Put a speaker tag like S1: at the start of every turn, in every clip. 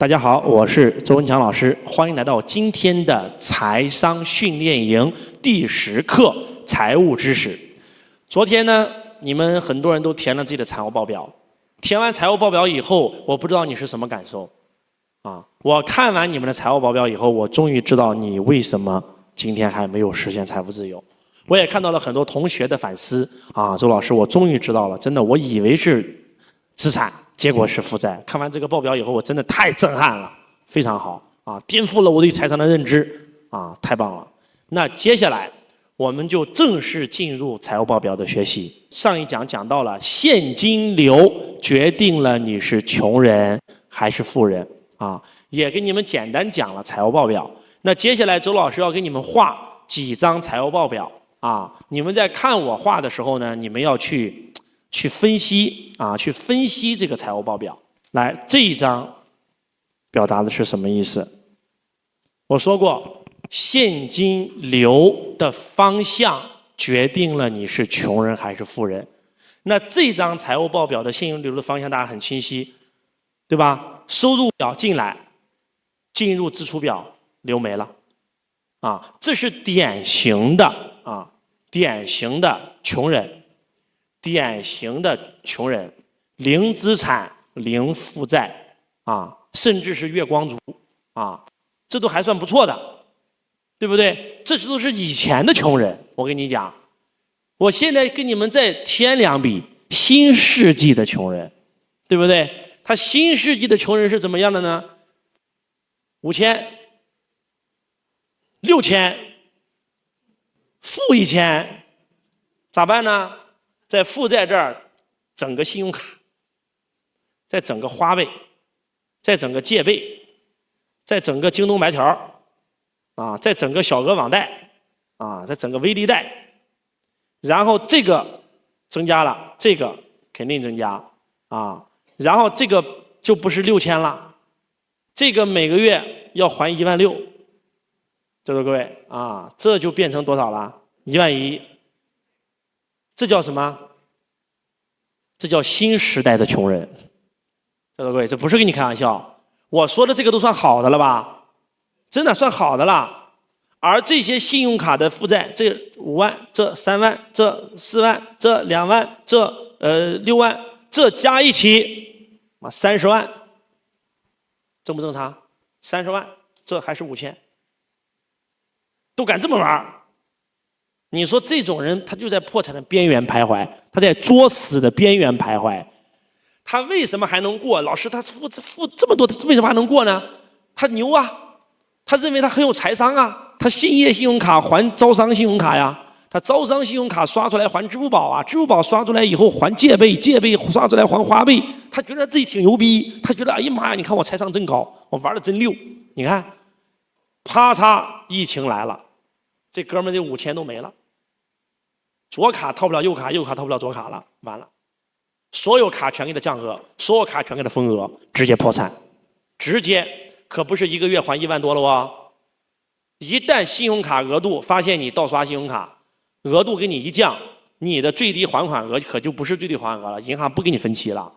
S1: 大家好，我是周文强老师，欢迎来到今天的财商训练营第10课财务知识。昨天呢，你们很多人都填了自己的财务报表，填完财务报表以后，我不知道你是什么感受啊？我看完你们的财务报表以后，我终于知道你为什么今天还没有实现财富自由。我也看到了很多同学的反思啊，周老师，我终于知道了，真的，我以为是资产，结果是负债。看完这个报表以后，我真的太震撼了，非常好啊，颠覆了我对财商的认知啊，太棒了。那接下来我们就正式进入财务报表的学习。上一讲讲到了现金流决定了你是穷人还是富人啊，也给你们简单讲了财务报表。那接下来周老师要给你们画几张财务报表啊，你们在看我画的时候呢，你们要去分析啊，去分析这个财务报表。来，这一张表达的是什么意思？我说过，现金流的方向决定了你是穷人还是富人。那这张财务报表的现金流的方向大家很清晰，对吧？收入表进来，进入支出表流没了啊，这是典型的穷人。典型的穷人，零资产、零负债啊，甚至是月光族啊，这都还算不错的，对不对？这都是以前的穷人。我跟你讲，我现在跟你们再添2笔新世纪的穷人，对不对？他新世纪的穷人是怎么样的呢？5000、6000、负1000，咋办呢？在负债这儿整个信用卡，再整个花呗，再整个借呗，再整个京东白条啊，再整个小额网贷啊，再整个微粒贷，然后这个增加了，这个肯定增加啊，然后这个就不是6000了，这个每个月要还16000，在座各位啊，这就变成多少了？11000。这叫什么？这叫新时代的穷人。在座各位，这不是跟你开玩笑，我说的这个都算好的了吧？真的算好的了。而这些信用卡的负债，这5万，这3万，这4万，这2万，这6万，这加一起30万，正不正常？30万，这还是5000，都敢这么玩。你说这种人，他就在破产的边缘徘徊，他在作死的边缘徘徊，他为什么还能过？老师，他付这么多，他为什么还能过呢？他牛啊，他认为他很有财商啊，他兴业信用卡还招商信用卡呀，他招商信用卡刷出来还支付宝啊，支付宝刷出来以后还借呗，借呗刷出来还花呗，他觉得自己挺牛逼，他觉得哎呀妈呀，你看我财商真高，我玩的真溜，你看，啪嚓，疫情来了，这哥们这5000都没了。左卡套不了右卡，右卡套不了左卡了，完了，所有卡全给他降额，所有卡全给他封额，直接破产，直接可不是1个月还1万多了哦。一旦信用卡额度发现你盗刷信用卡，额度给你一降，你的最低还款额可就不是最低还款额了，银行不给你分期了，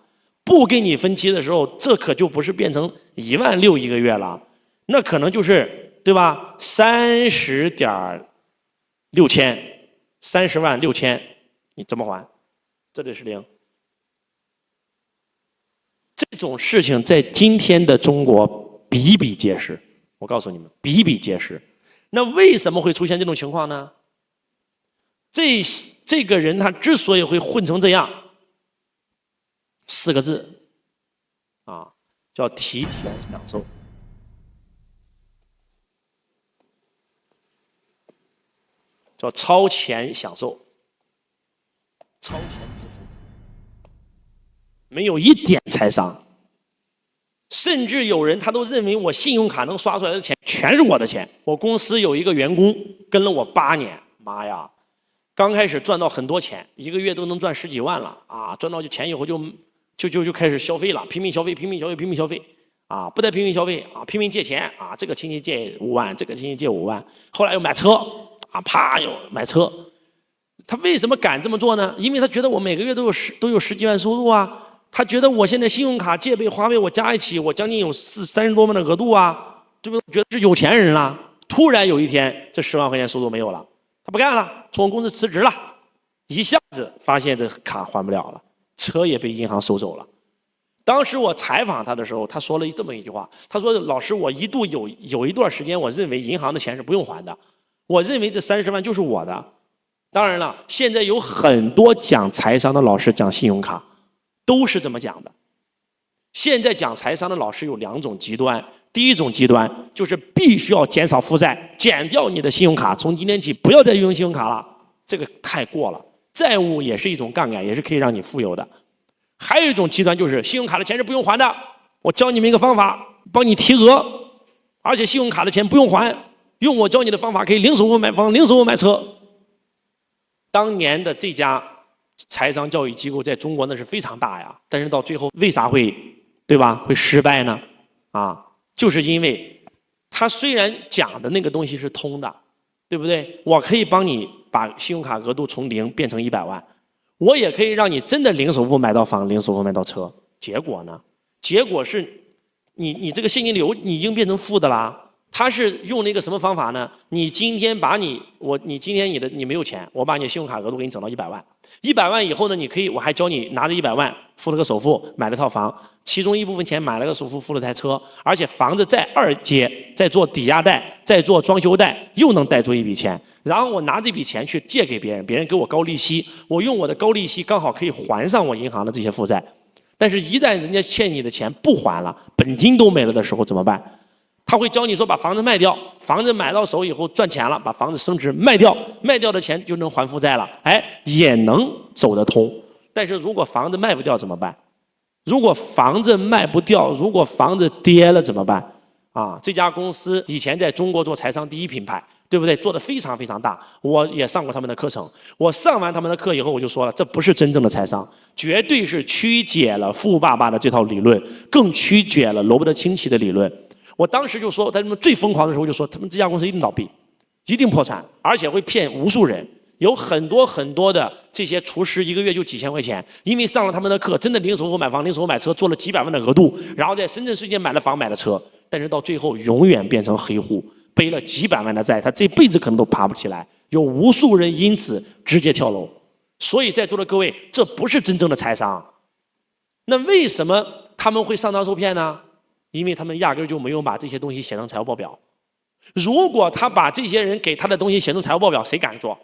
S1: 不给你分期的时候，这可就不是变成160001个月了，那可能就是对吧？30.6000，30万6000，你怎么还？这里是0。这种事情在今天的中国比比皆是，我告诉你们，比比皆是。那为什么会出现这种情况呢？这个人他之所以会混成这样，4个字啊，叫提前享受。叫超前享受，超前致富，没有一点财商，甚至有人他都认为我信用卡能刷出来的钱全是我的钱。我公司有一个员工跟了我8年，妈呀，刚开始赚到很多钱，1个月都能赚10几万了啊！赚到钱以后就开始消费了，拼命消费，拼命消费，拼命消费啊！不带拼命消费啊，拼命借钱啊！这个亲戚借5万，这个亲戚借5万，后来又买车。啪又买车，他为什么敢这么做呢？因为他觉得我每个月都有10几万收入啊，他觉得我现在信用卡、借呗、花呗我加一起，我将近有30多万的额度啊，对不对？觉得是有钱人了。突然有一天，这10万块钱收入没有了，他不干了，从公司辞职了，一下子发现这卡还不了了，车也被银行收走了。当时我采访他的时候，他说了这么一句话，他说：“老师，我一度有一段时间，我认为银行的钱是不用还的，我认为这30万就是我的。”当然了，现在有很多讲财商的老师讲信用卡，都是这么讲的。现在讲财商的老师有2种极端，第一种极端就是必须要减少负债，减掉你的信用卡，从今天起不要再用信用卡了，这个太过了。债务也是一种杠杆，也是可以让你富有的。还有一种极端就是信用卡的钱是不用还的，我教你们一个方法，帮你提额，而且信用卡的钱不用还，用我教你的方法可以零首付买房、零首付买车。当年的这家财商教育机构在中国那是非常大呀，但是到最后为啥会，对吧？会失败呢？就是因为他虽然讲的那个东西是通的，对不对？我可以帮你把信用卡额度从0变成100万，我也可以让你真的零首付买到房、零首付买到车。结果呢？结果是你这个现金流你已经变成负的啦。他是用那个什么方法呢？你今天你没有钱，我把你信用卡额度给你整到100万，100万以后呢，我还教你拿着100万付了个首付买了套房，其中一部分钱买了个首付付了台车，而且房子在2阶，再做抵押贷，再做装修贷，又能贷出一笔钱，然后我拿这笔钱去借给别人，别人给我高利息，我用我的高利息刚好可以还上我银行的这些负债。但是一旦人家欠你的钱不还了，本金都没了的时候怎么办？他会教你说把房子卖掉，房子买到手以后赚钱了，把房子升值卖掉，卖掉的钱就能还负债了，也能走得通。但是如果房子卖不掉怎么办？如果房子卖不掉，如果房子跌了怎么办？这家公司以前在中国做财商第一品牌，对不对？做得非常非常大，我也上过他们的课程。我上完他们的课以后，我就说了，这不是真正的财商，绝对是曲解了富爸爸的这套理论，更曲解了罗伯特清崎的理论。我当时就说，在他们最疯狂的时候就说，他们这家公司一定倒闭，一定破产，而且会骗无数人。有很多很多的这些厨师，一个月就几千块钱，因为上了他们的课，真的零首付买房、零首付买车，做了几百万的额度，然后在深圳瞬间买了房、买了车，但是到最后永远变成黑户，背了几百万的债，他这辈子可能都爬不起来。有无数人因此直接跳楼。所以在座的各位，这不是真正的财商。那为什么他们会上当受骗呢？因为他们压根就没有把这些东西写成财务报表。如果他把这些人给他的东西写成财务报表，谁敢做？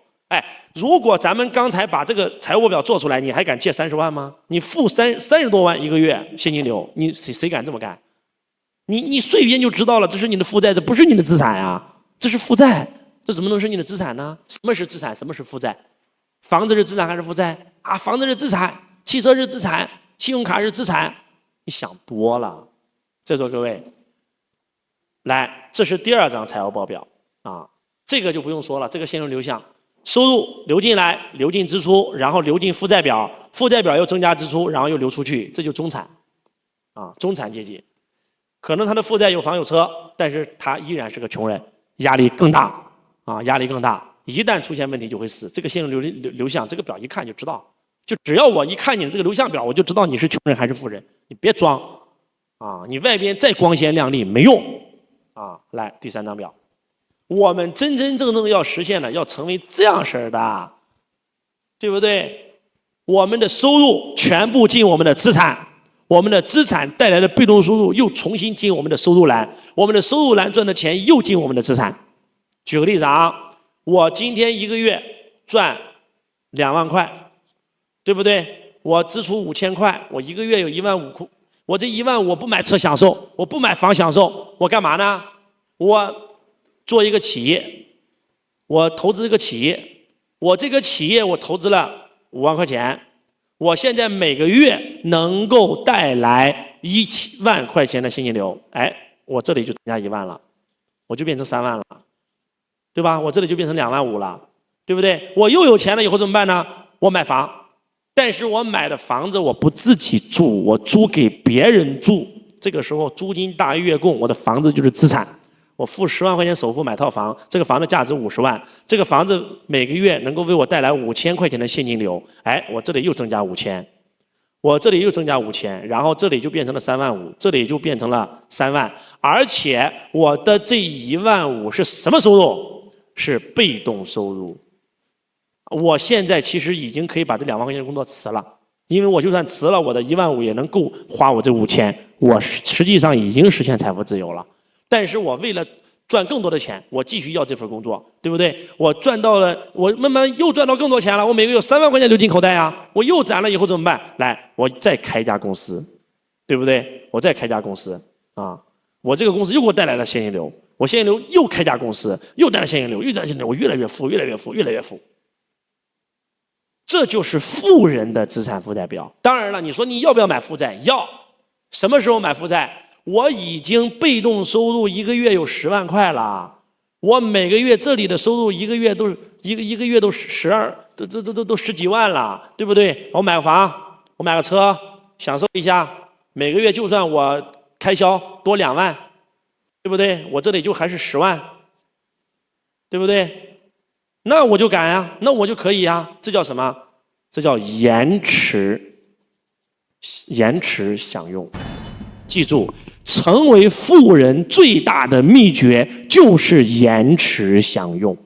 S1: 如果咱们刚才把这个财务报表做出来，你还敢借30万吗？你付30多万一个月现金流，你谁敢这么干？你瞬间就知道了，这是你的负债，这不是你的资产啊，这是负债，这怎么能是你的资产呢？什么是资产？什么是负债？房子是资产还是负债？房子是资产，汽车是资产，信用卡是资产，你想多了。在座各位，来，这是第2张财务报表这个就不用说了，这个现金流向，收入流进来，流进支出，然后流进负债表，负债表又增加支出，然后又流出去，这就中产中产阶级。可能他的负债有房有车，但是他依然是个穷人，压力更大压力更大。一旦出现问题就会死。这个现金流向，这个表一看就知道，就只要我一看你这个流向表，我就知道你是穷人还是富人。你别装你外边再光鲜亮丽没用来，第3张表，我们真真正正要实现的，要成为这样式的，对不对？我们的收入全部进我们的资产，我们的资产带来的被动收入又重新进我们的收入栏，我们的收入栏赚的钱又进我们的资产。举个例子我今天一个月赚2万块，对不对？我支出5000块，我一个月有15000，我这1万我不买车享受，我不买房享受，我干嘛呢？我做一个企业，我投资一个企业，我这个企业我投资了5万块钱，我现在每个月能够带来1万块钱的现金流，我这里就增加1万了，我就变成3万了，对吧？我这里就变成2万5了，对不对？我又有钱了以后怎么办呢？我买房，但是我买的房子我不自己住，我租给别人住，这个时候租金大于月供，我的房子就是资产。我付10万块钱首付买套房，这个房子价值50万，这个房子每个月能够为我带来5000块钱的现金流，我这里又增加5000。我这里又增加5000，然后这里就变成了35000，这里就变成了3万，而且我的这15000是什么收入？是被动收入。我现在其实已经可以把这2万块钱的工作辞了，因为我就算辞了，我的15000也能够花我这5000，我实际上已经实现财富自由了。但是我为了赚更多的钱，我继续要这份工作，对不对？我赚到了，我慢慢又赚到更多钱了，我每个月有3万块钱流进口袋啊！我又攒了以后怎么办？来，我再开一家公司，对不对？我再开一家公司啊！我这个公司又给我带来了现金流，我现金流又开家公司，又带来现金流，又带来现金流，我越来越富，越来越富，越来越富。这就是富人的资产负债表。当然了，你说你要不要买负债？要。什么时候买负债？我已经被动收入一个月有10万块了，我每个月这里的收入一个月都一个月都都10几万了，对不对？我买个房，我买个车，享受一下，每个月就算我开销多2万，对不对？我这里就还是10万，对不对？那我就敢呀，那我就可以呀，这叫什么？这叫延迟享用。记住，成为富人最大的秘诀就是延迟享用。